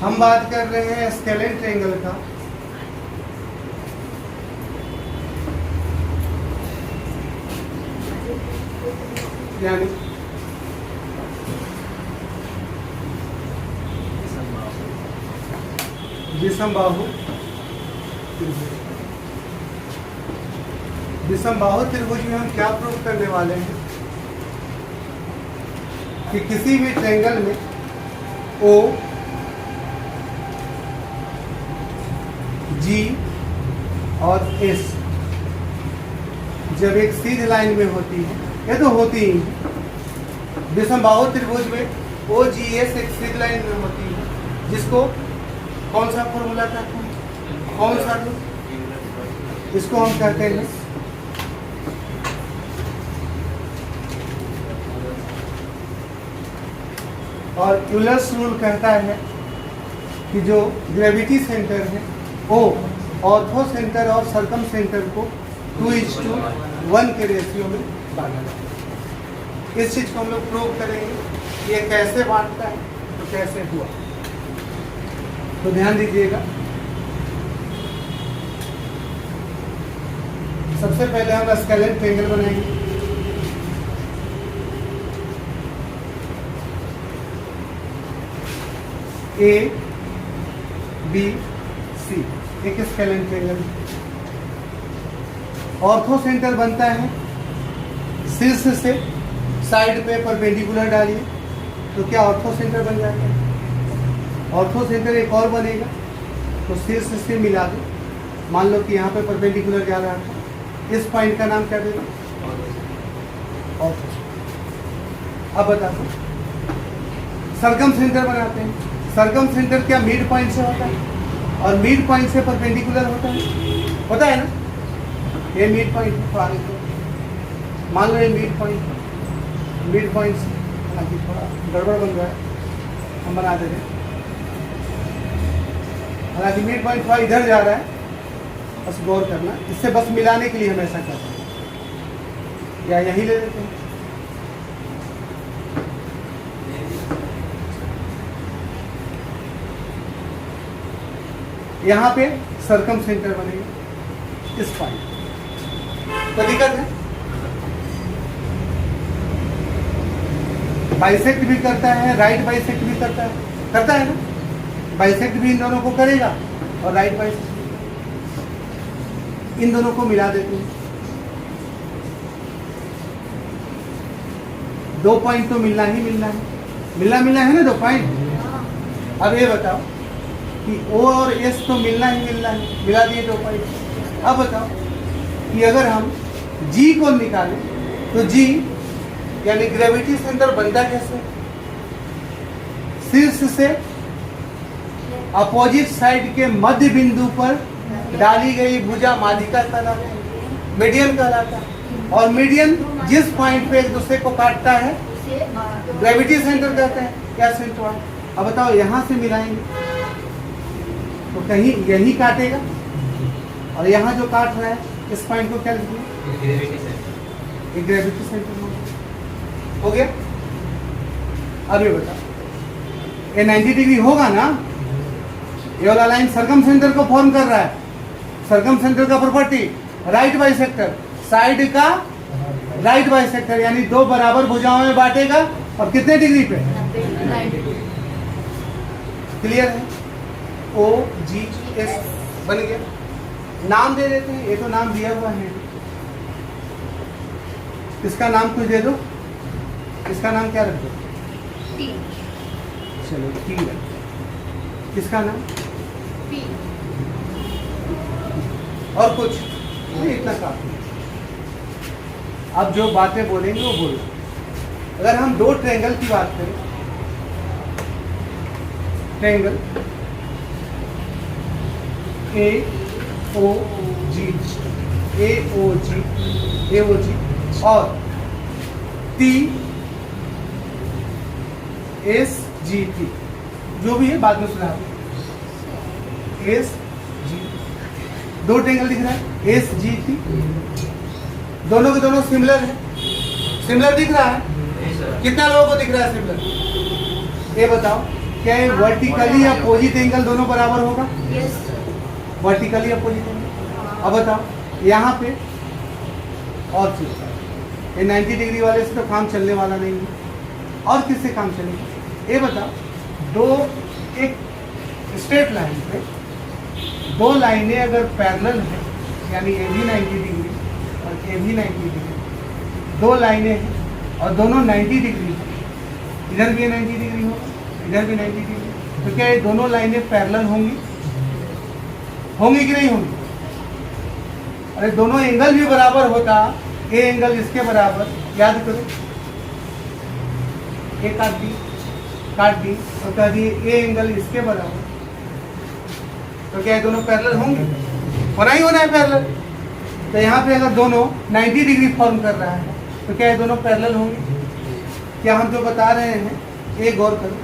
हम बात कर रहे हैं स्केलेन ट्रायंगल का। यानी विषमबाहु त्रिभुज। विषमबाहु त्रिभुज में हम क्या प्रूव करने वाले हैं कि किसी भी ट्रायंगल में ओ जी और एस जब एक सीधी लाइन में होती है, ये तो होती ही है। विषमबाहु त्रिभुज में ओ जी एस एक सीधी लाइन में होती है, जिसको कौन सा फॉर्मूला कहते हैं, कौन सा, इसको हम कहते हैं और यूलर्स रूल कहता है कि जो ग्रेविटी सेंटर है वो ऑर्थो सेंटर और सरकम सेंटर को 2:1 के रेशियो में बांटा जाता है। इस चीज को हम लोग प्रूव करेंगे। ये कैसे बांटता है तो कैसे हुआ, तो ध्यान दीजिएगा। सबसे पहले हम स्केलेन ट्रायंगल बनाएंगे। ए बी सी एक स्केलेन ट्रायंगल। ऑर्थो सेंटर बनता है शीर्ष से साइड पे परपेंडिकुलर डालिए तो क्या ऑर्थो सेंटर बन जाता है। ऑर्थो सेंटर एक और बनेगा तो शीर्ष से मिला दो। मान लो कि यहाँ पे परपेंडिकुलर जा रहा था, इस पॉइंट का नाम क्या देगा, ऑर्थो। अब बताओ सरकम सेंटर बनाते हैं। सरकम सेंटर क्या मिड पॉइंट से होता है और मिड पॉइंट से परपेंडिकुलर होता है ना। ये मिड पॉइंट मान लो, ये मिड पॉइंट से, हालांकि थोड़ा गड़बड़ बन रहा है, हम बना दे रहे हैं। हालांकि मिड पॉइंट थोड़ा इधर जा रहा है, बस गौर करना। इससे बस मिलाने के लिए हम ऐसा करते हैं, या यही ले लेते हैं। यहाँ पे सरकम सेंटर बनेगा इस पॉइंट। तो दिक्कत है, बाइसेक्ट भी करता है, राइट बाइसेक्ट भी करता है ना। बाइसेक्ट भी इन दोनों को करेगा और राइट बाइसेक्ट इन दोनों को मिला देते हैं। दो पॉइंट तो मिलना है ना, दो पॉइंट। अब ये बताओ कि O और S तो मिलना है, मिला दिए दो पॉइंट। अब बताओ कि अगर हम G को निकालें तो G यानी ग्रेविटी सेंटर बनता कैसे, शीर्ष से अपोजिट साइड के मध्य बिंदु पर डाली गई भुजा माध्यिका कहलाता है, मीडियन कहलाता है। और मीडियन जिस पॉइंट पे एक दूसरे को काटता है ग्रेविटी सेंटर कहते हैं, क्या सेंटर। अब बताओ यहाँ से मिलाएंगे तो कहीं यही काटेगा और यहाँ जो काट रहा है इस पॉइंट को क्या लिखेंगे, ग्रेविटी सेंटर हो गया। अब ये बताओ ये 90 डिग्री होगा ना। ये वाला लाइन सरकम सेंटर को फॉर्म कर रहा है। सरकम सेंटर का प्रॉपर्टी राइट बाइसेक्टर, साइड का राइट बाइसेक्टर, यानी दो बराबर भुजाओं में बांटेगा और कितने डिग्री पे, क्लियर है। O G S बन गया। नाम दे देते हैं, ये तो नाम दिया हुआ है, इसका नाम कुछ दे दो। इसका नाम क्या रख दो, T। चलो T रख दो। इसका नाम P। और कुछ नहीं, इतना काफी। अब जो बातें बोलेंगे वो बोलो। अगर हम दो ट्रायंगल की बात करें, ट्रायंगल A O G और T S G T, जो भी है बाद में सुना। S G, दो ट्रायंगल दिख रहा है S G T, दोनों के दोनों सिमिलर है। सिमिलर दिख रहा है, कितना लोगों को दिख रहा है सिमिलर, ये बताओ। क्या ये वर्टिकली अपोजिट एंगल दोनों बराबर होगा? Yes vertically opposite angle. अब बताओ यहाँ पे और चीज, ये 90 डिग्री वाले से तो काम चलने वाला नहीं है, और किससे काम चलेगा? ये बताओ, दो एक स्ट्रेट लाइन पे दो लाइनें अगर पैरेलल है, यानी ये भी 90 डिग्री और ये भी 90 डिग्री, दो लाइनें हैं और दोनों 90 डिग्री है, इधर भी 90 डिग्री होगा, इधर भी 90 डिग्री, तो क्या ये दोनों लाइनें पैरेलल होंगी? होंगी कि नहीं होंगी? अरे दोनों एंगल भी बराबर होता, ए एंगल इसके बराबर, याद करो, ए काट दी और कह दिए ए एंगल इसके बराबर, तो क्या ये दोनों पैरेलल होंगे? होना ही होना है पैरेलल। तो यहाँ पे अगर दोनों 90 डिग्री फॉर्म कर रहा है तो क्या ये दोनों पैरेलल होंगे? क्या हम जो बता रहे हैं, ए गौर करो,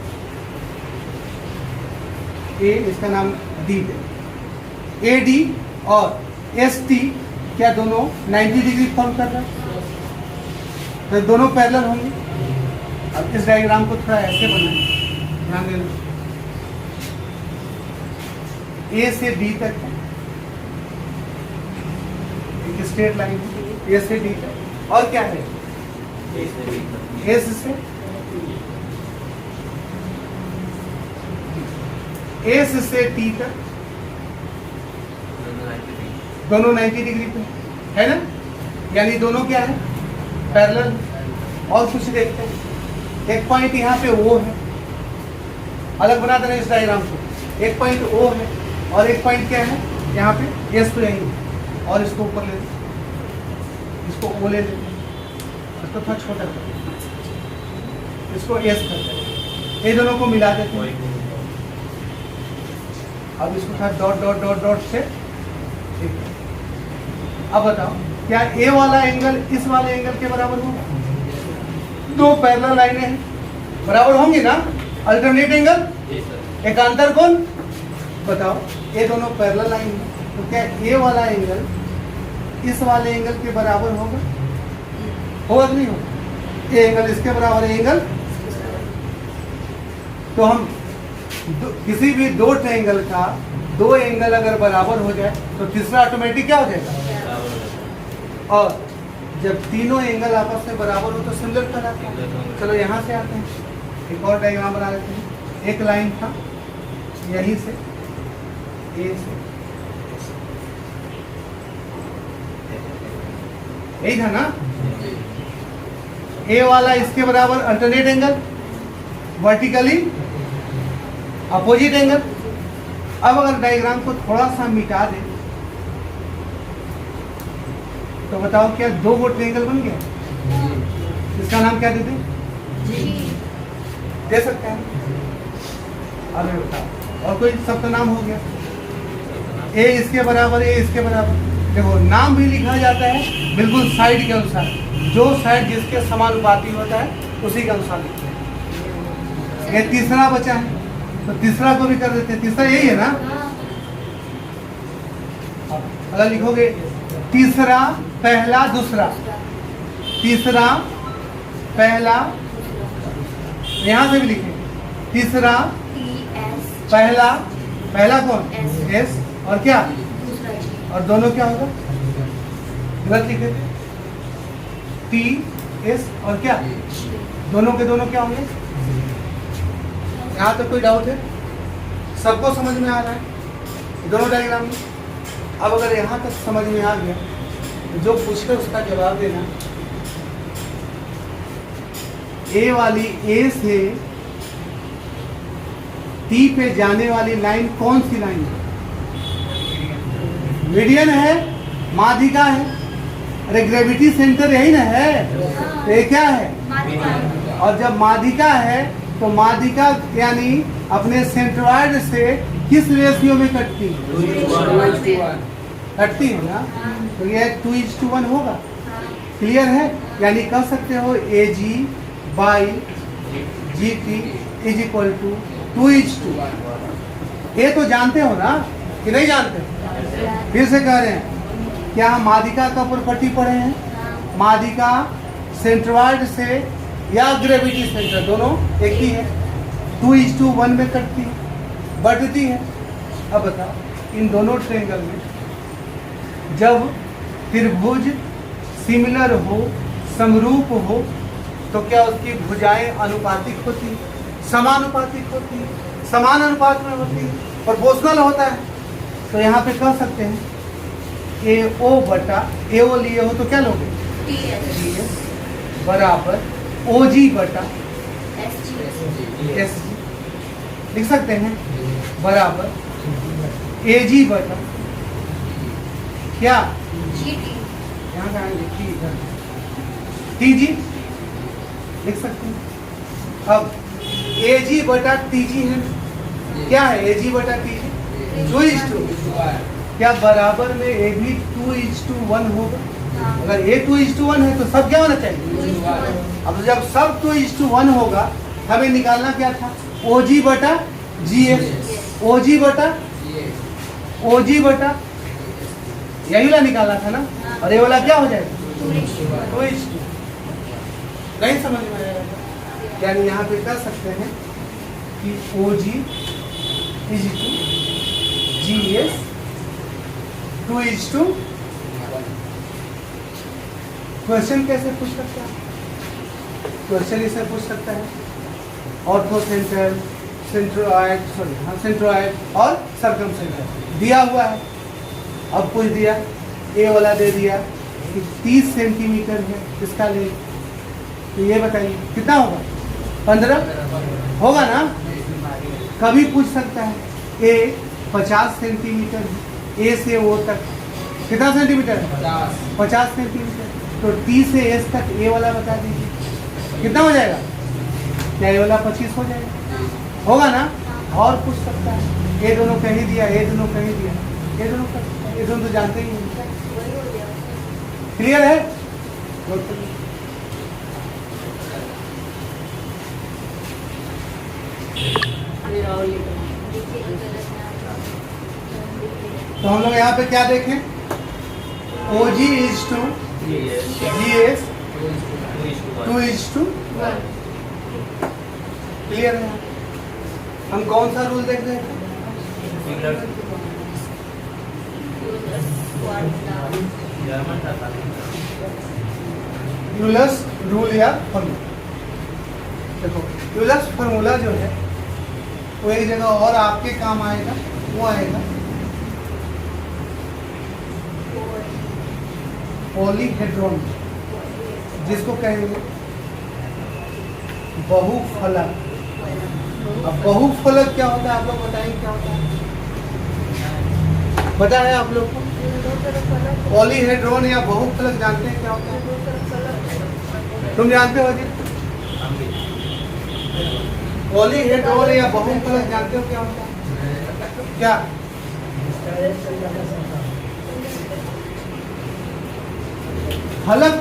ए इसका नाम डी है, ए डी और एस टी क्या दोनों 90 डिग्री फॉर्म कर रहा है? तो दोनों पैरेलल होंगे। अब इस डायग्राम को थोड़ा ऐसे बनाएं, ध्यान देना, ए से डी तक है एक स्ट्रेट लाइन, ए से डी तक, और क्या है? एस से एस से टी तक, दोनों 90 डिग्री पे है ना, यानी दोनों क्या है? पैरेलल। और कुछ देखते हैं, एक पॉइंट यहाँ पे ओ है, अलग बना देना इस डायग्राम को, एक पॉइंट ओ है और एक पॉइंट क्या है यहाँ पे? एस तो यही है, और इसको ऊपर ले लें, इसको ओ ले लें, इसको थोड़ा छोटा कर दें, इसको एस कर दें, ये दोनों को मिला देते हैं। अब इसको थोड़ा डॉट डॉट डॉट डॉट से ठीक है। अब बताओ, क्या ए वाला एंगल इस वाले एंगल के बराबर होगा? दो पैरेलल लाइनें हैं, बराबर होंगी ना? अल्टरनेट एंगल, एकांतर कोण, बताओ ये दोनों पैरेलल लाइन है, तो क्या ए वाला एंगल इस वाले एंगल के बराबर होगा? होगा कि नहीं होगा? ये एंगल इसके बराबर है, एंगल, तो हम किसी भी दो ट्रायंगल का दो एंगल अगर बराबर हो जाए तो तीसरा ऑटोमेटिक क्या हो जाएगा? और जब तीनों एंगल आपस में बराबर हो तो सिमिलर कहलाता है। चलो यहाँ से आते हैं, एक और डायग्राम बना लेते हैं। एक लाइन था यहीं से ए से, यही था ना? ए वाला इसके बराबर alternate angle, vertically opposite angle. अब अगर डायग्राम को थोड़ा सा मिटा दें तो बताओ क्या दो गो ट्रायंगल बन गया? इसका नाम क्या देते? दे सकते हैं? अरे बताओ, और कोई सब का नाम हो गया, ए इसके बराबर, ए इसके बराबर। देखो नाम भी लिखा जाता है बिल्कुल साइड के अनुसार, जो साइड जिसके समानुपाती होता है उसी के अनुसार लिखते हैं। ये तीसरा बचा है तो तीसरा को भी कर देते हैं, तीसरा यही है ना? अगर लिखोगे तीसरा पहला दूसरा, तीसरा पहला, यहां से भी लिखेंगे तीसरा पहला, पहला कौन? एस, और क्या? और दोनों क्या होगा? गलत लिखे थे, टी एस और क्या? दोनों के दोनों क्या होंगे? यहाँ तक कोई डाउट है? सबको समझ में आ रहा है दोनों डायग्राम में? अब अगर यहाँ तक समझ में आ गया तो जो पूछकर उसका जवाब देना। ए वाली, ए से टी पे जाने वाली लाइन कौन सी लाइन है? मीडियन है, माध्यिका है। अरे ग्रेविटी सेंटर यही ना है, तो ये क्या है? और जब माध्यिका है तो माध्यिका यानी अपने सेंट्रॉइड से किस रेशियो में कटती है? कटती है ना, तो ये 2:1 होगा। क्लियर है? यानी कह सकते हो A G by G T is equal to 2:1। ये तो जानते हो ना कि नहीं जानते? फिर से कह रहे हैं, क्या हम माध्यिका का प्रॉपर्टी पढ़े हैं? माध्यिका सेंट्रॉइड से या ग्रेविटी सेंटर दोनों एक ही है, 2:1 में कटती है, बढ़ती है। अब बताओ इन दोनों ट्रायंगल में जब त्रिभुज सिमिलर हो, समरूप हो, तो क्या उसकी भुजाएं अनुपातिक होती है, समानुपातिक होती है, समान अनुपात में होती है, प्रोपोर्शनल होता है। तो यहाँ पे कह सकते हैं AO बटा AO लिए हो तो क्या लोगे, GS बराबर OG बटा SG लिख सकते हैं, बराबर AG बटा क्या, यहाँ का TG लिख सकते हैं। अब AG बटा TG है, क्या है AG बटा TG, 2:2, क्या बराबर में A भी 2:1 होगा। अगर A 2:1 है तो सब क्या होना चाहिए, अब जब सब 2:1 होगा, हमें निकालना क्या था, OG बटा GS, OG बटा यही वाला निकालना था ना, और ये वाला क्या हो जाएगा 2:2। नहीं समझ में आएगा, यानी यहाँ पे कर सकते हैं कि OG is to GS 2:1। Question कैसे पूछ सकता है, क्वेश्चन इसे पूछ सकता है ऑर्थोसेंट्रल, सेंट्रोइड और सर्कमसेंटर दिया हुआ है। अब पूछ दिया ए वाला दे दिया कि 30 सेंटीमीटर है इसका लेंथ, तो ये बताइए कितना होगा, 15 होगा ना। कभी पूछ सकता है ए 50 सेंटीमीटर है, ए से ओ तक कितना सेंटीमीटर है, 50 सेंटीमीटर, तो T से S तक ए वाला बता दीजिए कितना हो जाएगा, क्या ये वाला 25 हो जाएगा, होगा ना। और पूछ सकता है ये दोनों कहीं दिया, ये दोनों कहीं दिया, ये दोनों कर सकता है, ये दोनों तो जानते ही हैं। क्लियर है, तो हम लोग यहाँ पे क्या देखें, OG is to GS 2:1। Clear है। हम कौन सा रूल देख रहे हैं, यूलर्स रूल या फॉर्मूला। देखो यूलर्स फॉर्मूला जो है वो एक जगह और आपके काम आएगा, वो आएगा पॉलीहेड्रॉन, जिसको कहेंगे बहुफलक। अब बहुफलक क्या होता है आप लोग बताएंगे, क्या होता है पता है आप लोग को, पॉलीहेड्रॉन या बहुफलक जानते हैं क्या होता है, तुम जानते हो जी, पॉलीहेड्रॉन या बहुफलक जानते हो क्या होता है, क्या फलक,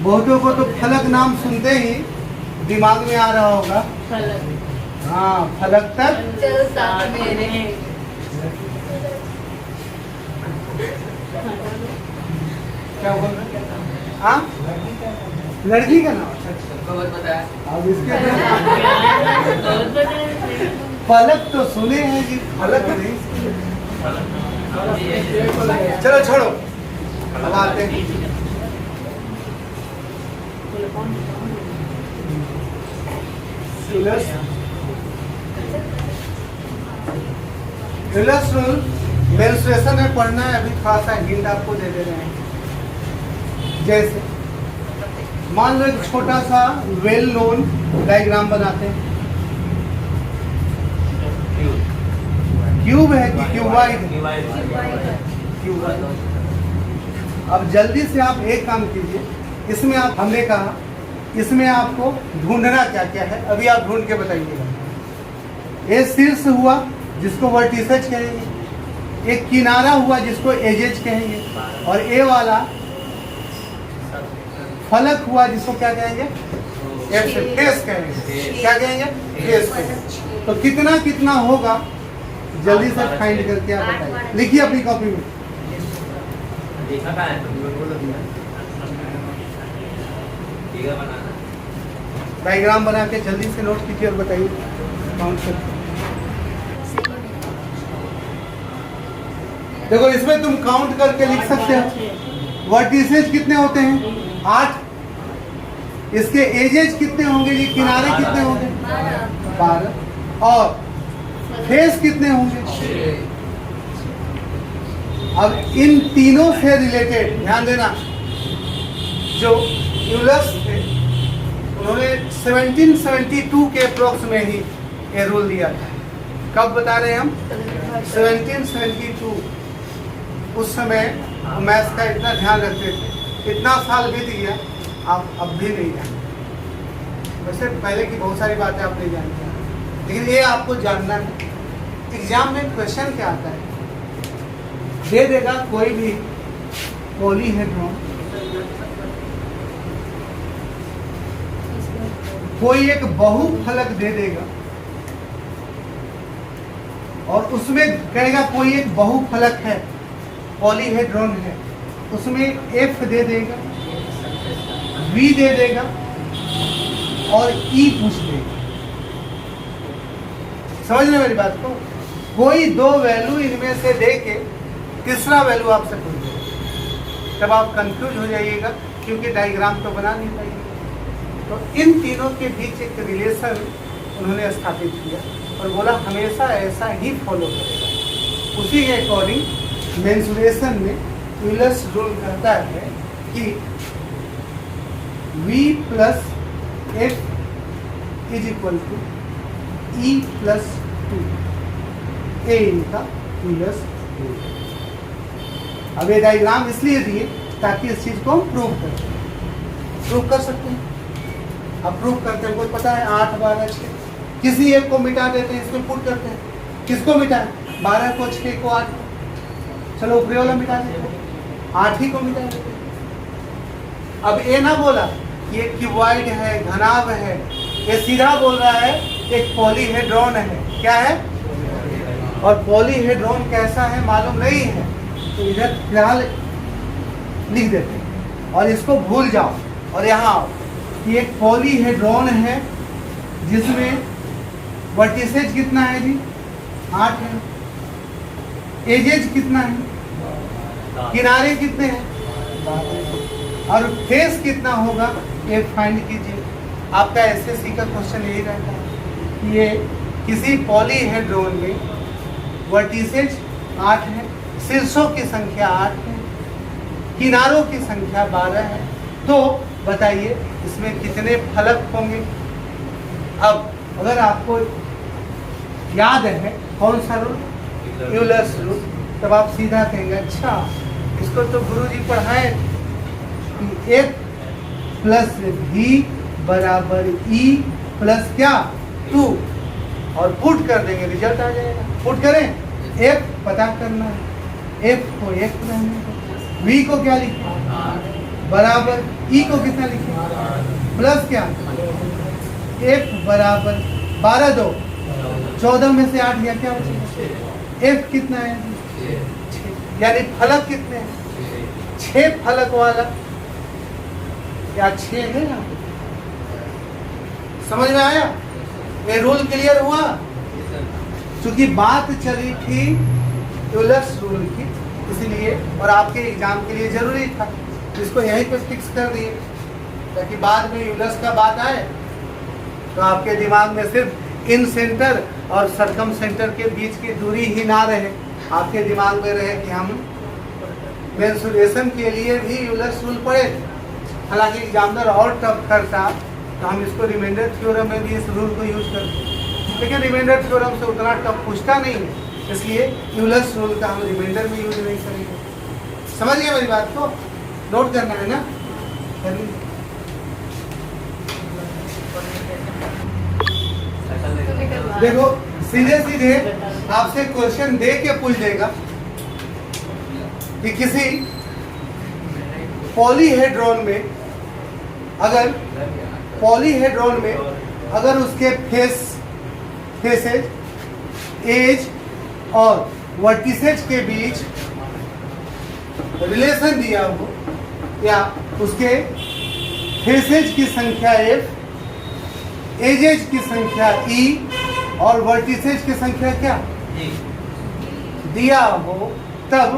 बहुतों को तो फलक नाम सुनते ही दिमाग में आ रहा होगा, हाँ फलक तक क्या बोल रहे, हाँ लड़की का नाम, अब इसके फलक तो सुने हैं जी, फलक नहीं। चलो छोड़ो, अब आते हैं रूल। मेंस्ट्रुएशन में पढ़ना है, अभी थोड़ा सा हिंट आपको दे दे रहे हैं। जैसे मान लो एक छोटा सा वेल नोन डायग्राम बनाते हैं, क्यूब है कि क्यूबाइड, क्यूबाइड। अब जल्दी से आप एक काम कीजिए, इसमें आप, हमने कहा इसमें आपको ढूंढना क्या क्या है, अभी आप ढूंढ के बताइएगा। ए शीर्ष हुआ जिसको वर्टिसेज कहेंगे, एक किनारा हुआ जिसको एजेज कहेंगे, और ए वाला फलक हुआ जिसको क्या कहेंगे, फेस कहेंगे, क्या कहेंगे, फेस। तो कितना कितना होगा जल्दी से फाइंड करके आप बताइए, लिखिए अपनी कॉपी में। देखा कहाँ है, तुम बोल दिया। बनाना डायग्राम बना के जल्दी से नोट कीजिए और बताइए काउंट करके। देखो इसमें तुम काउंट करके लिख सकते हो। वर्टिसेज कितने होते हैं? 8। इसके एजेज कितने होंगे? ये किनारे कितने होंगे? 12। और फेस कितने होंगे? अब इन तीनों से रिलेटेड ध्यान देना, जो यूलस थे उन्होंने 1772 के अप्रोक्स में ही ये रूल दिया था। कब बता रहे हैं हम? 1772। उस समय मैथ्स का इतना ध्यान रखते थे। इतना साल बीत गया, आप अब भी नहीं जानते। वैसे पहले की बहुत सारी बातें आप नहीं जानते, लेकिन ये आपको जानना है। एग्जाम में क्वेश्चन क्या आता है? दे देगा कोई भी पॉलीहेड्रॉन, कोई एक बहुफलक दे देगा और उसमें कहेगा कोई एक बहुफलक है, पॉलीहेड्रॉन है, उसमें एफ दे देगा, वी दे देगा और ई पूछ देगा। समझ रहे मेरी बात को? कोई दो वैल्यू इनमें से दे के तीसरा वैल्यू आपसे पूछ देगा, तब आप कंफ्यूज हो जाइएगा क्योंकि डायग्राम तो बना नहीं पाएंगे। तो इन तीनों के बीच एक रिलेशन उन्होंने स्थापित किया और बोला हमेशा ऐसा ही फॉलो करेगा। उसी के अकॉर्डिंग मेंसुरेशन में यूलर्स रूल कहता है कि V plus F is equal to E plus 2। ए इनका यूलर्स रूल। अब ये डायग्राम इसलिए दिए ताकि इस चीज को हम प्रूव कर सकते हैं। अब प्रूव करते हैं, कोई पता है 8, 12, 6, किसी एक को मिटा देते हैं, इसको पुट करते हैं। किसको मिटाएं? 12 को, 6 को, 8 को। चलो ऊपरी वाला मिटा देते हैं, 8 ही को मिटा देते हैं। अब ये ना बोला कि एक क्यूबॉइड है, घनाभ है, ये सीधा बोल रहा है एक पॉलीहेड्रॉन है। क्या है? और पॉलीहेड्रॉन कैसा है मालूम नहीं है, तो इधर फिलहाल लिख देते हैं और इसको भूल जाओ और यहाँ आओ कि एक पॉलीहेड्रॉन है जिसमें वर्टिसेज कितना है जी? 8 है। एजेज कितना है? किनारे कितने हैं? और फेस कितना होगा ये फाइंड कीजिए। आपका एसएससी का क्वेश्चन यही रहता है कि ये किसी पॉलीहेड्रॉन में वर्टिसेज 8 है, शीर्षों की संख्या 8 है, किनारों की संख्या 12 है, तो बताइए इसमें कितने फलक होंगे। अब अगर आपको याद है कौन सा रूल? यूलर्स रूल, तब आप सीधा कहेंगे अच्छा इसको तो गुरुजी पढ़ाए कि F प्लस V बराबर E प्लस क्या 2 और पुट कर देंगे, रिजल्ट आ जाएगा। पुट करें, F पता करना है, F को 1 रहने दो, V को क्या लिखें बराबर E को कितना लिखें प्लस क्या F बराबर 12 2 14 में से 8 गया, क्या बचेगा? F कितना है? 6। यानी फलक कितने हैं? 6 फलक वाला, या 6 है ना? समझ में आया? ये रूल क्लियर हुआ? क्योंकि बात चली थी यूलर्स रूल की, इसलिए और आपके एग्जाम के लिए जरूरी था, इसको यहीं पे फिक्स कर दिए ताकि बाद में यूलर्स का बात आए तो आपके दिमाग में सिर्फ इन सेंटर और सरकम सेंटर के बीच की दूरी ही ना रहे, आपके दिमाग में रहे कि हम मेंसुरेशन के लिए भी यूलर्स रूल पढ़े। हालांकि एग्जामिनर और टफ करता तो हम इसको रिमाइंडर थ्योरम में भी इस रूल को यूज करते, लेकिन रिमाइंडर थ्योरम से उतना टफ पूछता नहीं है, इसलिए यूलर्स रूल का हम रिमाइंडर में यूज नहीं करेंगे। समझ गए मेरी बात को? नोट करना है ना? देखो सीधे सीधे आपसे क्वेश्चन दे के पूछ देगा कि किसी पॉलीहेड्रॉन में अगर उसके फेसेज, एज और वर्टिसेज के बीच रिलेशन दिया हो या उसके फेसेज की संख्या F एजेज की संख्या ई और वर्टिसेज की संख्या क्या जी दिया हो, तब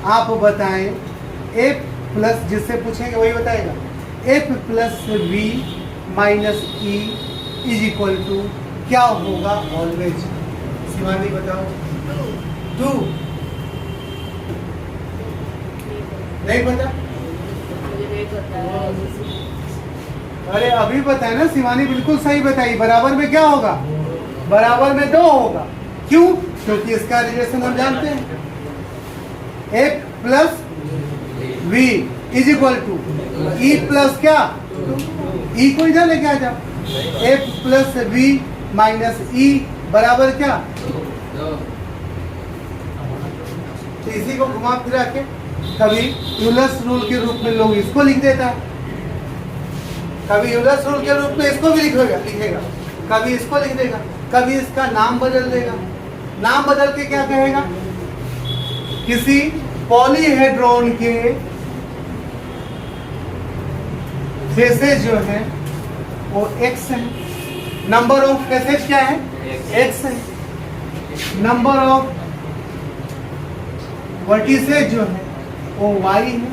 आप बताएं एफ प्लस, जिससे पूछेंगे वही बताएगा, F plus V minus E is equal to क्या होगा ऑलवेज। शिवानी बताओ। 2 नहीं पता? अरे अभी बताए ना शिवानी, बिल्कुल सही बताई। बराबर में क्या होगा? बराबर में 2 होगा। क्यों? क्योंकि इसका रिलेशन हम जानते हैं, F plus V is equal to E plus क्या, ई को इधर लेके आ जाओ, F plus V minus E बराबर क्या। तो इसी को घुमा फिरा के कभी यूलर्स रूल के रूप में लोग इसको लिख देता है, कभी यूलर्स रूल के रूप में इसको भी लिखेगा, कभी इसको लिख देगा, कभी इसका नाम बदल देगा। नाम बदल के क्या कहेगा, किसी पॉलीहेड्रॉन के फेसेज जो है वो x है, नंबर ऑफ फेसेज क्या है, x है, नंबर ऑफ वर्टिसेज जो है वो y है,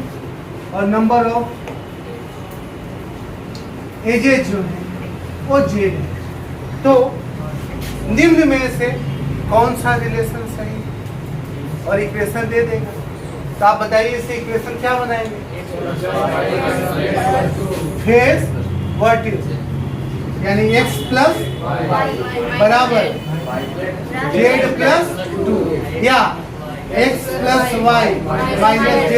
और नंबर ऑफ एजेज जो है वो z है। तो निम्न में से कौन सा रिलेशन सही, और इक्वेशन दे देगा। तो आप बताइए इसे इक्वेशन क्या बनाएंगे, फेस वर्टिस यानी x प्लस बराबर z प्लस 2 या x plus y minus z।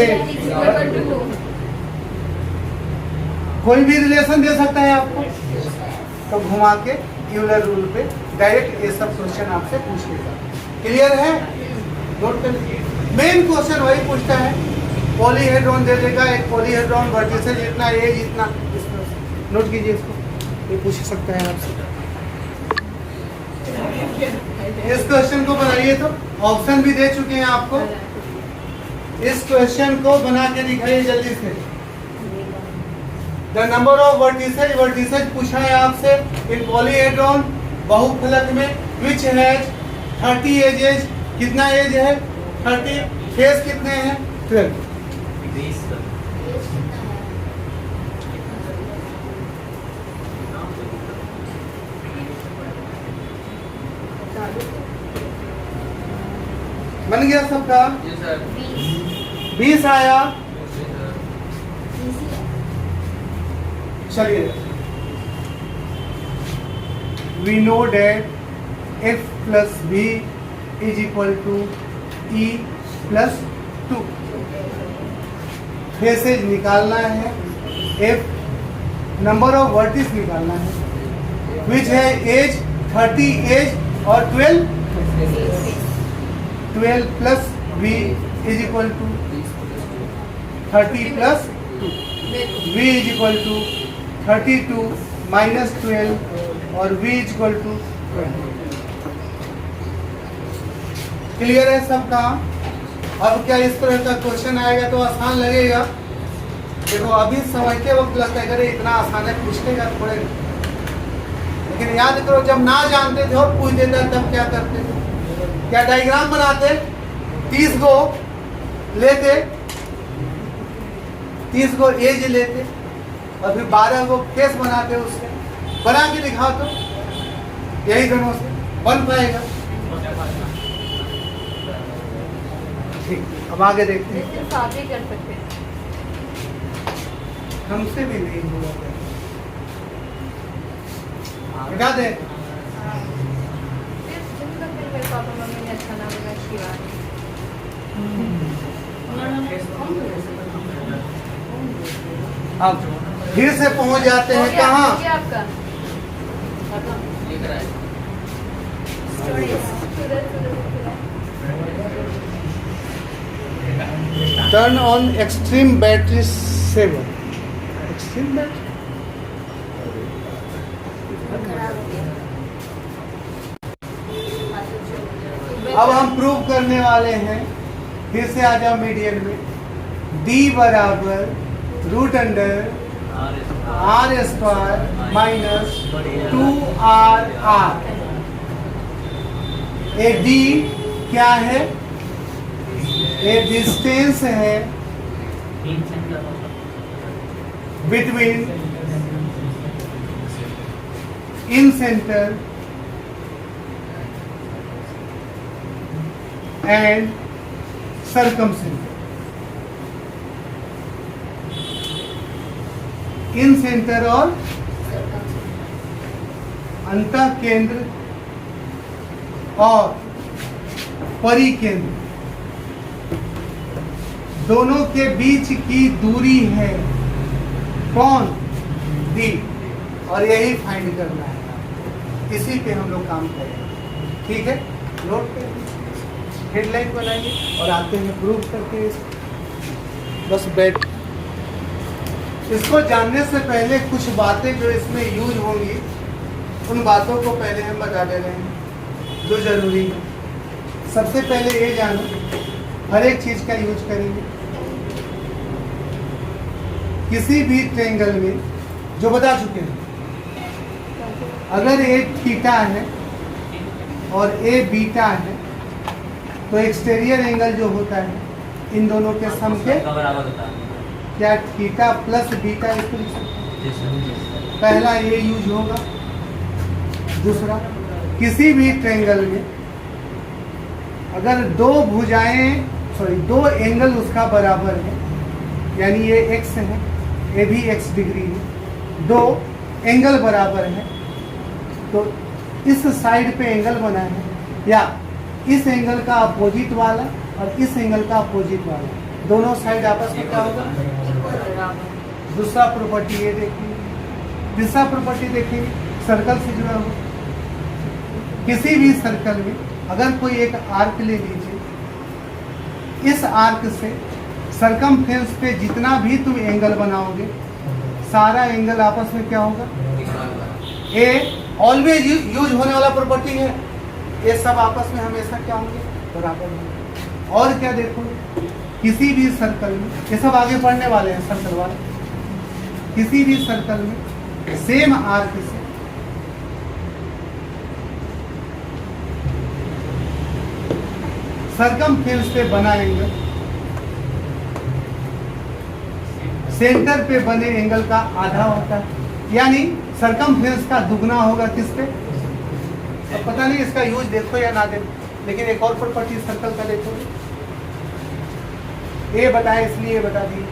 कोई भी रिलेशन दे सकता है आपको, तो घुमा के यूलर रूल पे डायरेक्ट ये सब क्वेश्चन आपसे पूछ लेगा। क्लियर है? नोट कर लीजिए। मेन क्वेश्चन वही पूछता है, पॉलीहेड्रॉन दे देगा, एक पॉलीहेड्रॉन वर्टिसेज इतना, एज इतना, इसमें नोट कीजिए इसको, ये पूछ सकता है आपसे। इस क्वेश्चन को बनाइए, तो ऑप्शन भी दे चुके हैं आपको, इस क्वेश्चन को बना के दिखाइए जल्दी से। द नंबर ऑफ वर्टिसेज पूछा है आपसे इन पॉलीहेड्रॉन बहुफलक में, विच हैज 30 एजेज, कितना एज है 30, फेस कितने हैं 12। बन गया सबका? 20 आया। चलिए, we know that f plus v is equal to e plus 2। Faces निकालना है, f नंबर ऑफ वर्टिस निकालना है, विच है एज 30 एज और 12 plus v is equal to 30 plus 2, v is equal to 32 minus 12 और v is equal to 20। Clear है सबका? अब क्या इस तरह का क्वेश्चन आएगा तो आसान लगेगा। देखो अभी समझते वक्त लगता है अरे इतना आसान है, पूछने का थोड़े, लेकिन याद करो जब ना जानते थे और पूछ देता तब क्या करते थे, क्या डायग्राम बनाते, 30 को लेते, 30 को एज लेते और फिर 12 को फेस बनाते, उससे बना के दिखाओ तो यही दोनों से बन पाएगा। ठीक, अब आगे देखते हैं। आगे कर सकते हैं, हमसे भी नहीं हुआ, बता दे। मेरे पापा मम्मी ने अच्छा नाम रखा शिवानी। अब फिर से पहुंच जाते हैं कहाँ? आपका turn on extreme battery saver. Extreme battery अब हम प्रूव करने वाले हैं, फिर से आ जाओ मीडियन में, d बराबर root under R square minus 2RR। ए डी क्या है? ए डिस्टेंस है between incentre and circumcentre. Incentre और अंतः केंद्र और परिकेंद्र दोनों के बीच की दूरी है कौन? डी। और यही फाइंड करना है, इसी पे हम लोग काम करेंगे। ठीक है, नोट पे हेडलाइन बनाइए और आते हैं प्रूव करके। बस बैठ। इसको जानने से पहले कुछ बातें जो इसमें यूज होंगी उन बातों को पहले हम बता दे रहे हैं जो जरूरी है। सबसे पहले ये जानो, हर एक चीज का यूज करेंगे किसी भी ट्रायंगल में, जो बता चुके हैं। अगर ए थीटा है और ए बीटा है तो एक्सटीरियर एंगल जो होता है इन दोनों के सम के बराबर होता है। क्या थीटा प्लस बीटा इसको लिख सकते हैं? पहला ये यूज होगा। दूसरा, किसी भी ट्रायंगल में अगर दो एंगल उसका बराबर है, यानी ये x है, ये भी x डिग्री है, दो एंगल बराबर है, तो इस साइड पे एंगल बना है या इस एंगल का अपोजिट वाला और इस एंगल का अपोजिट वाला, दोनों साइड आपस में क्या होगा? दूसरा प्रॉपर्टी ये देखेंगे। तीसरा प्रॉपर्टी देखेंगे, सर्कल से जुड़ा हुआ। किसी भी सर्कल में अगर कोई एक आर्क ले लीजिए, इस आर्क से सरकमफ्रेंस पे जितना भी तुम एंगल बनाओगे सारा एंगल आपस में क्या होगा? ए ऑलवेज यूज होने वाला प्रॉपर्टी है, ये सब आपस में हमेशा क्या होंगे? बराबर होंगे। और क्या देखो, किसी भी सर्कल में, ये सब आगे पढ़ने वाले हैं सर्कल वाले, किसी भी सर्कल में सेम आर्क से सरकमफ्रेंस पे बना एंगल सेंटर पे बने एंगल का आधा होता है, यानी सरकमफ्रेंस का दुगना होगा किस पे? अब पता नहीं इसका यूज देखो या ना देखो, लेकिन एक और प्रॉपर्टी सर्कल का देखो, ये बताया इसलिए बता दिए।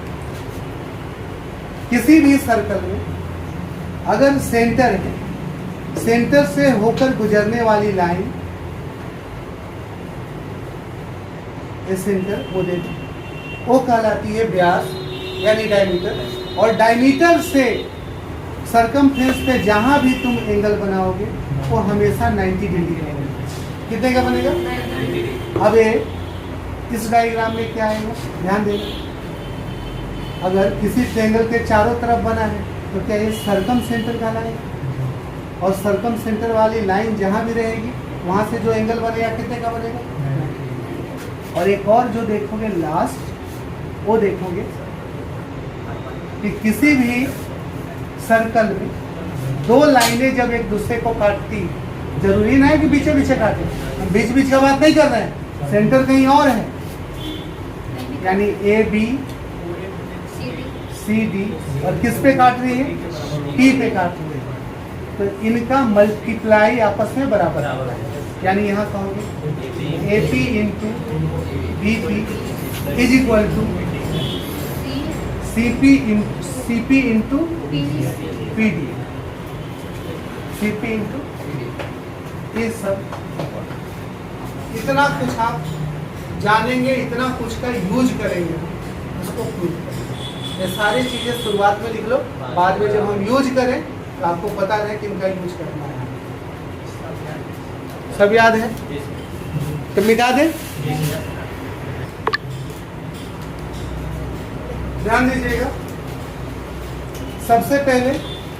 किसी भी सर्कल में अगर सेंटर है, सेंटर से होकर गुजरने वाली लाइन, ये सेंटर वो देखो, वो कहलाती है व्यास यानी डायमीटर। और डायमीटर से सरकमफ्रेंस पे जहां भी तुम एंगल बनाओगे वो हमेशा 90 डिग्री रहेगा। कितने का बनेगा? अब ये इस डायग्राम में क्या आएगा? ध्यान देना, अगर किसी ट्रायंगल के चारों तरफ बना है तो क्या ये सरकम सेंटर कहलाएगा? और सरकम सेंटर वाली लाइन जहां भी रहेगी वहां से जो एंगल बनेगा कितने का बनेगा? और एक और जो देखोगे लास्ट, वो देखोगे कि किसी भी सर्कल में दो लाइनें जब एक दूसरे को काटती, जरूरी ना है कि बीचे बीचे काटे, हम बीच बीच का बात नहीं कर रहे हैं, सेंटर कहीं और है, यानी ए बी सी डी, और किस पे काट रही है? टी पे काट रही है, तो इनका मल्टीप्लाई आपस में बराबर है, यानी यहाँ कहोगे A P into B P is equal to C P into P D, C P into, ये सब इतना कुछ आप जानेंगे, इतना कुछ का यूज करेंगे, उसको प्रूव करेंगे। ये सारी चीजें शुरुआत में लिख लो, बाद में जब हम यूज करें तो आपको पता रहे कि इनका यूज करना है। सब याद है तो मिटा दे। ध्यान दीजिएगा, सबसे पहले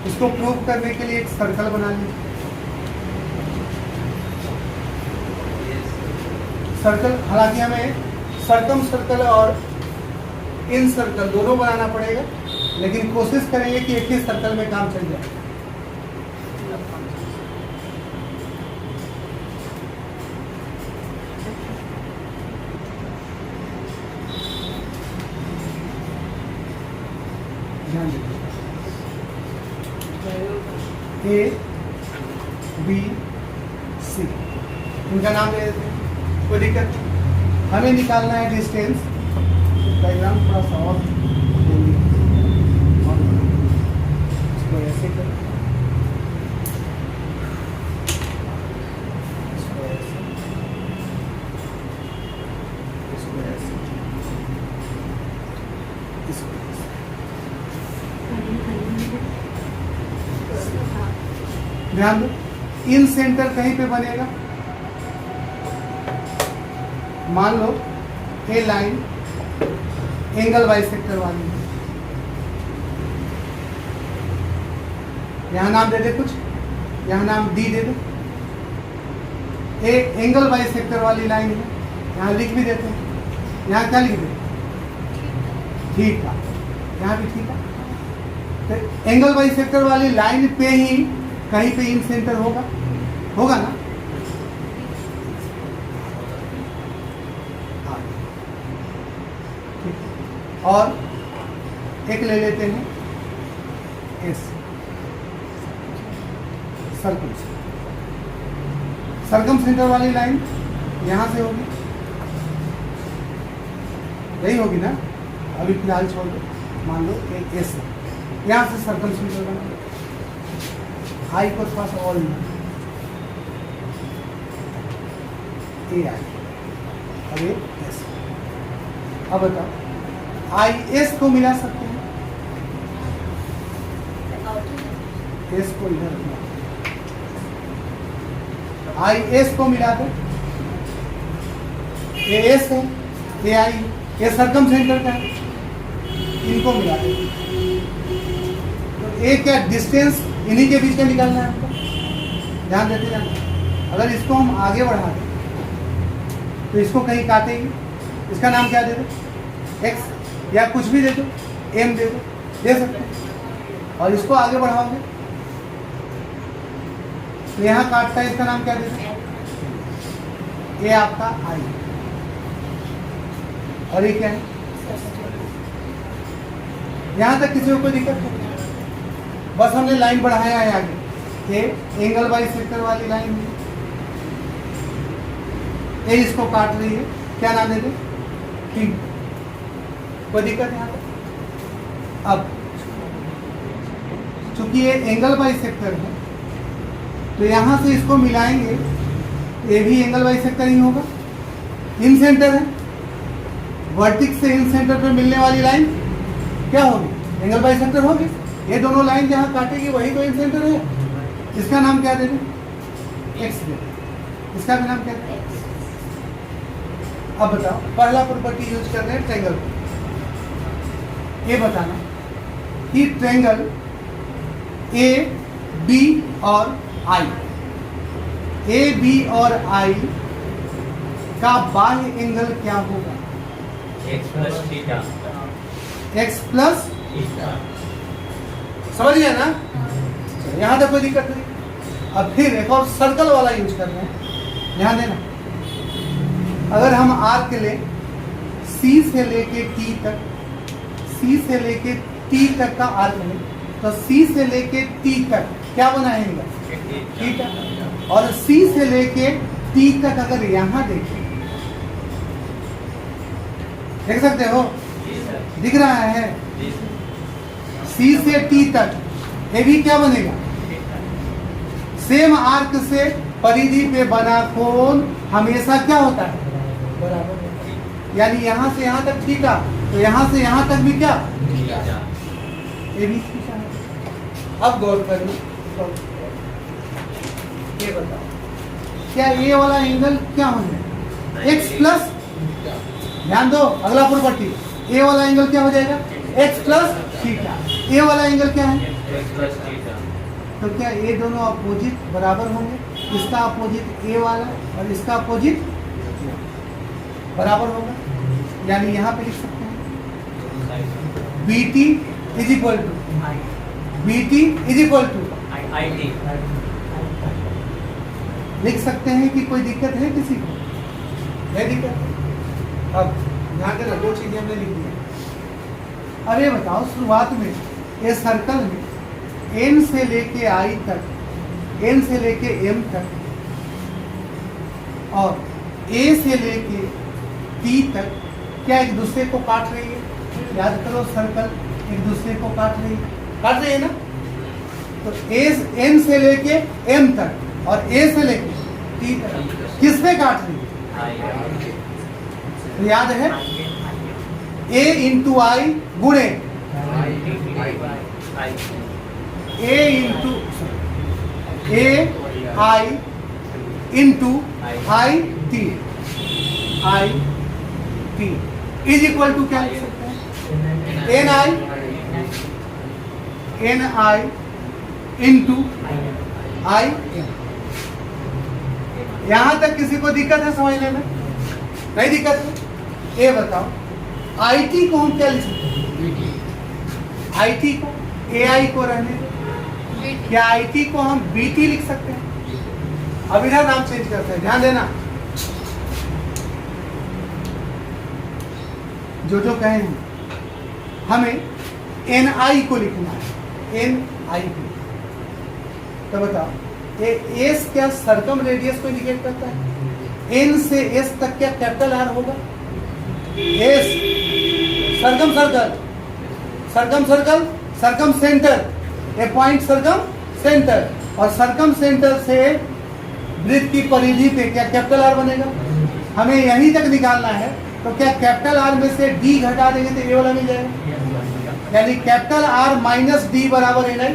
इसको प्रूव करने के लिए एक सर्कल बना लीजिए। सर्कल, हालांकि हमें सर्कम सर्कल और इन सर्कल दोनों बनाना पड़ेगा, लेकिन कोशिश करेंगे कि एक ही सर्कल में काम चल जाए। ध्यान दीजिए, ए बी सी इनका नाम दे देते हैं, कोई दिक्कत नहीं। हमें निकालना है डिस्टेंस, डायग्राम थोड़ा सा और देंगे, इसको ऐसे करें, इसको ऐसे, इसको ऐसे, इसको ऐसे। ध्यान दो, इन सेंटर कहीं पे बनेगा, मान लो ए लाइन एंगल बाइसेक्टर वाली है, यहां नाम दे दे कुछ, यहां नाम D they they. A angle bisector वाली लाइन है, यहां लिख भी देते हैं, यहां क्या लिख दे, ठीक है, यहां भी ठीक है। तो एंगल बाइसेक्टर वाली लाइन पे ही कहीं पे इन सेंटर होगा, होगा ना। और एक ले लेते हैं एस, सर्कम, सर्कम सेंटर वाली लाइन यहां से होगी, यही होगी ना। अभी फिलहाल छोड़ दो, मान लो एक एस है, यहां से सर्कम सेंटर बना, आई को थोड़ा सा और ए आई, अब ये एस। अब बताओ आई एस को मिला सकते हैं, एस को इधर रखना, आई एस को मिला दो, ए एस है, ए आई, ये सर्कम सेंटर का है, इनको मिला दो। तो ए क्या डिस्टेंस इन्हीं के बीच में निकालना है आपको, ध्यान देते जाना। अगर इसको हम आगे बढ़ा दें तो इसको कहीं काटेगी, इसका नाम क्या दे दो, एक्स या कुछ भी दे दो, एम दे दो, दे सकते हैं। और इसको आगे बढ़ाओगे तो यहाँ काटता है, इसका नाम क्या दे दो, ये आपका आई, और ये क्या है, यहाँ तक किसी को कोई दिक्कत नहीं, बस हमने लाइन बढ़ाया है आगे। ये एंगल बाइसेक्टर वाली लाइन है, ये इसको काट रही है, क्या नाम दे दे, ठीक, कोई दिक्कत यहाँ तक। अब चूंकि ये एंगल बाइसेक्टर है तो यहाँ से इसको मिलाएंगे, ये भी एंगल बाइसेक्टर ही होगा, इन सेंटर है, वर्टिक्स से इन सेंटर पे मिलने वाली लाइन क्या होगी, एंगल बाइसेक्टर होगी। ये दोनों लाइन जहाँ काटेगी वही तो इन सेंटर है, इसका नाम क्या दे दें, एक्स दे दें, इसका भी नाम क्या है। अब बताओ, पहला प्रॉपर्टी यूज कर रहे हैं ट्रायंगल, ये बताना कि ट्रायंगल ए बी और आई, ए बी और आई का बाह्य एंगल क्या होगा, x plus theta, x plus, समझ गया ना, यहाँ तक कोई दिक्कत नहीं। अब फिर एक और सर्कल वाला यूज कर रहे हैं, ध्यान देना। अगर हम आर्क ले सी से लेके टी तक, सी से लेके टी तक का आर्क ले, तो सी से लेके टी तक क्या बनाएंगे, ठीक है। और सी से लेके टी तक अगर यहाँ देखें, देख सकते हो, दिख रहा है, सी से टी तक, ये भी क्या बनेगा, सेम आर्क से परिधि पे बना कोण हमेशा क्या होता है, बराबर। यानी यहाँ से यहाँ तक थीटा, तो यहाँ से यहाँ तक भी क्या, ये भी थीटा है। अब गौर करिए, ये बताओ क्या ये वाला एंगल क्या हो जाएगा, एक्स प्लस, ध्यान दो अगला प्रॉपर्टी, ए वाला एंगल क्या हो जाएगा, एक्स प्लस थीटा। ए वाला एंगल क्या है, एक्स प्लस थीटा। तो क्या ये दोनों अपोजिट बराबर होंगे, इसका अपोजिट ए वाला और इसका अपोजिट बराबर होगा, यानी यहाँ पे लिख सकते हैं B T is equal to BT is equal to IT लिख सकते हैं कि कोई दिक्कत है किसी को? नहीं दिक्कत। अब ध्यान देना, दो चीजें हमने लिख दी। अब ये बताओ, शुरुआत में ये सर्कल में N से लेके I तक, N से लेके M तक और A से लेके T तक क्या एक दूसरे को काट रही है? याद करो, सर्कल एक दूसरे को काट रही है ना? तो N से लेके M तक और A से लेके T तक किस पे काट रही है? तो याद है A इंटू I गुणे A I into I T is equal to क्या लिख सकते हैं? N I into I M। यहां तक किसी को दिक्कत है समझने में? नहीं दिक्कत है? ये बताओ, IT को हम क्या लिख सकते हैं? IT को AI को रहने दो। क्या IT को हम BT लिख सकते हैं? अब इधर नाम चेंज करते हैं, ध्यान देना। जो कहे हैं हमें NI को लिखना है, NI को। तो बताओ, S क्या सर्कम रेडियस को इंडिकेट करता है? N से S तक क्या कैपिटल R होगा? S सर्कम सेंटर, ए पॉइंट सर्कम सेंटर, और सर्कम सेंटर से वृत्त की परिधि पे क्या कैपिटल R बनेगा? हमें यहीं तक निकालना है, तो क्या कैपिटल R में से D घटा देंगे तो ये वाला मिल जाएगा, यानी कैपिटल R माइनस D बराबर NI।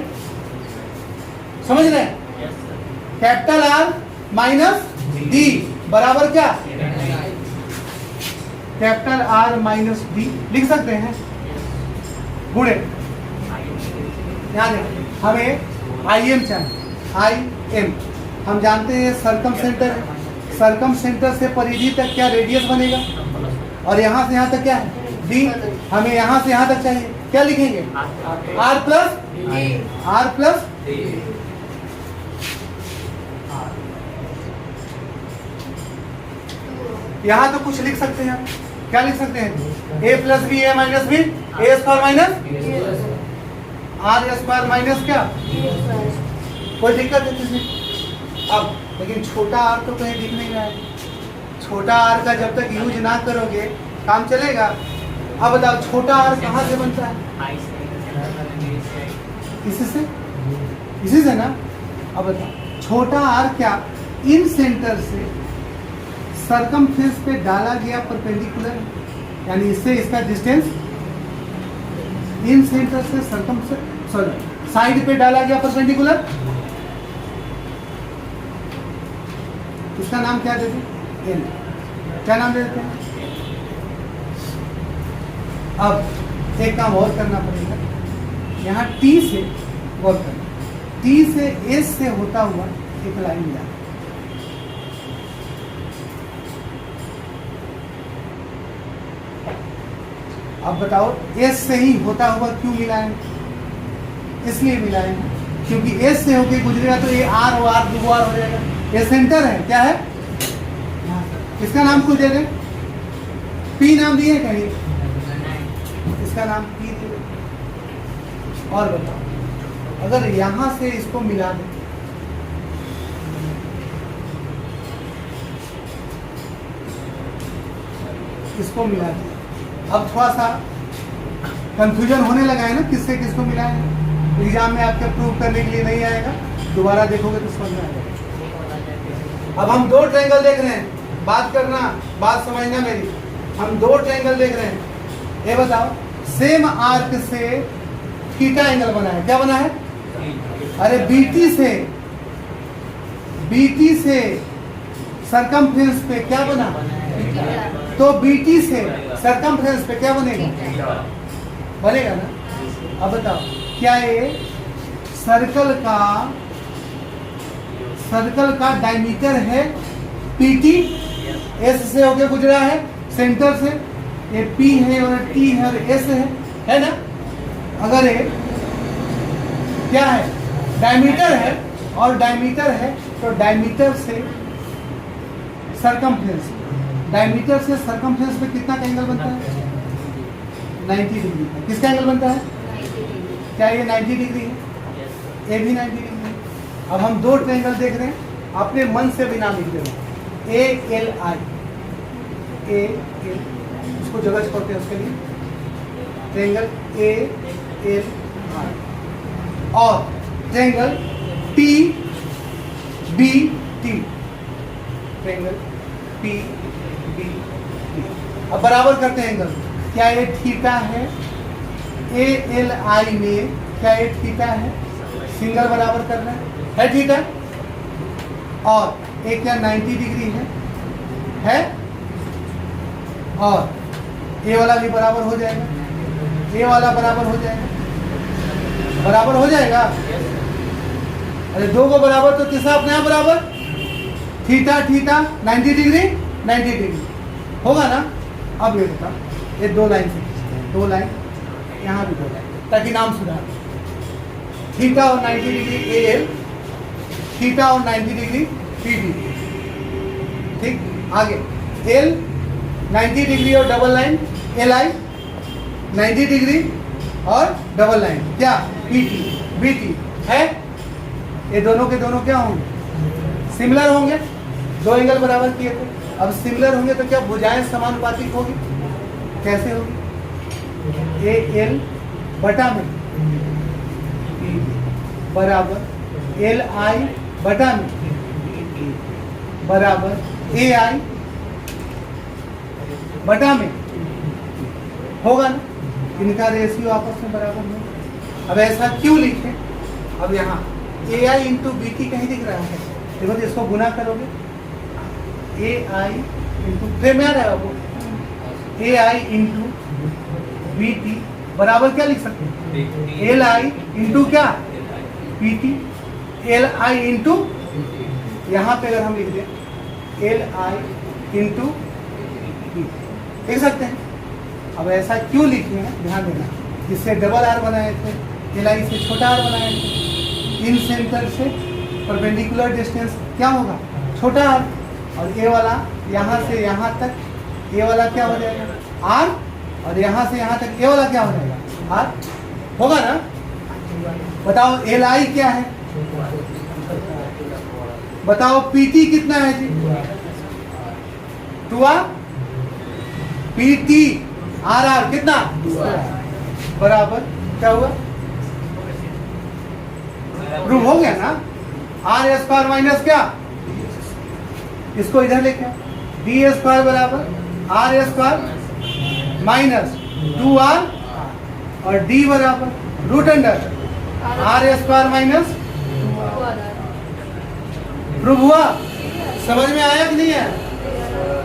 समझ रहे हैं? कैपिटल R माइनस D बराबर क्या? कैपिटल R माइनस D लिख सकते हैं, गुणे यानी हमें IM चाहिए, IM हम जानते हैं सर्कम सेंटर है, सर्कम सेंटर से परिधि तक क्या रेडियस बनेगा, और यहाँ से यहाँ तक क्या है? D। हमें यहाँ से यहाँ तक चाहिए, क्या लिखेंगे? R plus D। यहाँ तो कुछ लिख सकते हैं, क्या लिख सकते हैं? A plus B A minus B, A square minus R square minus क्या? कोई दिक्कत है किसी? अब लेकिन छोटा R तो कहीं दिख नहीं रहा है। छोटा R का जब तक यूज ना करोगे काम चलेगा? अब बताओ, छोटा R कहाँ से बनता है? इसी से ना? अब बताओ, छोटा R क्या इन सेंटर से सर्कमफ्रेंस पे डाला गया परपेंडिकुलर, यानी इससे इसका डिस्टेंस इन सेंटर से साइड पे डाला गया परपेंडिकुलर, इसका नाम क्या देते हैं? N। क्या नाम देते हैं? अब एक काम और करना पड़ेगा, यहाँ T से गौर करना, T से S से होता हुआ एक लाइन मिला। अब बताओ, S से ही होता हुआ क्यों मिला है? इसलिए मिला है क्योंकि S से होके गुजरेगा तो ये R और R दो बार हो जाएगा। ये सेंटर है, क्या है? इसका नाम कुछ दे दें, P नाम दिए कहीं, इसका नाम P दे। और बताओ, अगर यहां से इसको मिला दें, इसको मिला दें, अब थोड़ा सा कंफ्यूजन होने लगा है ना, किससे किसको मिला है? एग्जाम में आपके प्रूव करने के लिए नहीं आएगा, दोबारा देखोगे तो समझ में आ जाएगा। अब हम दो ट्रायंगल देख रहे हैं, बात करना, बात समझना मेरी। हम दो ट्रायंगल देख रहे हैं, ये बताओ, सेम आर्क से थीटा एंगल बना है, क्या बना है? अरे BT से सर्कमफ्रेंस पे क्या बना? तो BT से सर्कमफ्रेंस पे क्या बनेगा? बनेगा ना? अब बताओ, क्या ये सर्कल का डायमीटर है PT? S से होके गुजरा है सेंटर से, ये P है और T है और S है ना? अगर ये क्या है, डायमीटर है और डायमीटर है तो डायमीटर से सरकमफ्रेंस, डायमीटर से सरकमफ्रेंस में कितना का एंगल बनता है? 90 डिग्री का। किसका एंगल बनता है? क्या ये 90 डिग्री है? ये भी 90 डिग्री है। अब हम दो ट्रायंगल देख रहे हैं, अपने मन से भी नाम लिख रहे हैं, ए एल आई, ए एल, उसको जगह छोड़ते हैं उसके लिए, ट्रायंगल ए एल आई, और triangle T B T, triangle T B T. अब बराबर करते हैं एंगल। क्या ये थीटा है? ए एल आई में क्या ये थीटा है? सिंगल बराबर करना है थीटा, और एक क्या 90 डिग्री है, और ए वाला भी बराबर हो जाएगा, ए वाला बराबर हो जाएगा, बराबर हो जाएगा। अरे दो को बराबर तो तीसरा अपने आप बराबर, थीटा थीटा 90 डिग्री 90 डिग्री होगा ना। अब ये बता, ये दो लाइन से, दो लाइन यहाँ भी दो लाइन, ताकि नाम सुधार। थीटा और 90 डिग्री ए एल, थीटा और 90 डिग्री पी डी। ठीक, आगे एल 90 डिग्री और double line L I, 90 degree और डबल लाइन क्या पी टी बी टी है। ये दोनों के दोनों क्या होंगे? सिमिलर होंगे, दो एंगल बराबर किए थे। अब सिमिलर होंगे तो क्या भुजाएं समानुपातिक होगी? कैसे होगी? ए एल बटा में बराबर एल आई बटा में बराबर ए आई बटा में होगा ना। इनका रेशियो आपस में बराबर होगा। अब ऐसा क्यों लिखे? अब यहाँ ए आई इंटू बी टी कहीं दिख रहा है, देखो तो इसको गुना करोगे, ए आई इंटू फ्रेम में आ रहा है वो, ए आई इंटू बी टी बराबर क्या लिख सकते हैं? एल आई इंटू क्या P T, L I into, यहाँ पे अगर हम लिख दें एल आई इंटू बी, लिख सकते हैं। अब ऐसा क्यों लिखे हैं ध्यान देना, जिससे डबल आर बनाए थे, एल आई से छोटा आर बनाए थे। इन सेंटर से परपेंडिकुलर डिस्टेंस क्या होगा? छोटा आर, और ए वाला यहाँ से यहाँ तक, ए वाला क्या हो जाएगा? आर, और यहाँ से यहाँ तक ए वाला क्या हो जाएगा? आर होगा ना। बताओ एल आई क्या है? बताओ पी टी कितना है जी? 2r, P T R R कितना? बराबर क्या हुआ? प्रूव हो गया ना। आर स्क्वायर माइनस क्या, इसको इधर लेके डी स्क्वायर बराबर आर स्क्वायर माइनस 2r, और डी बराबर root under R square minus. Prove हुआ? समझ में आया कि नहीं है?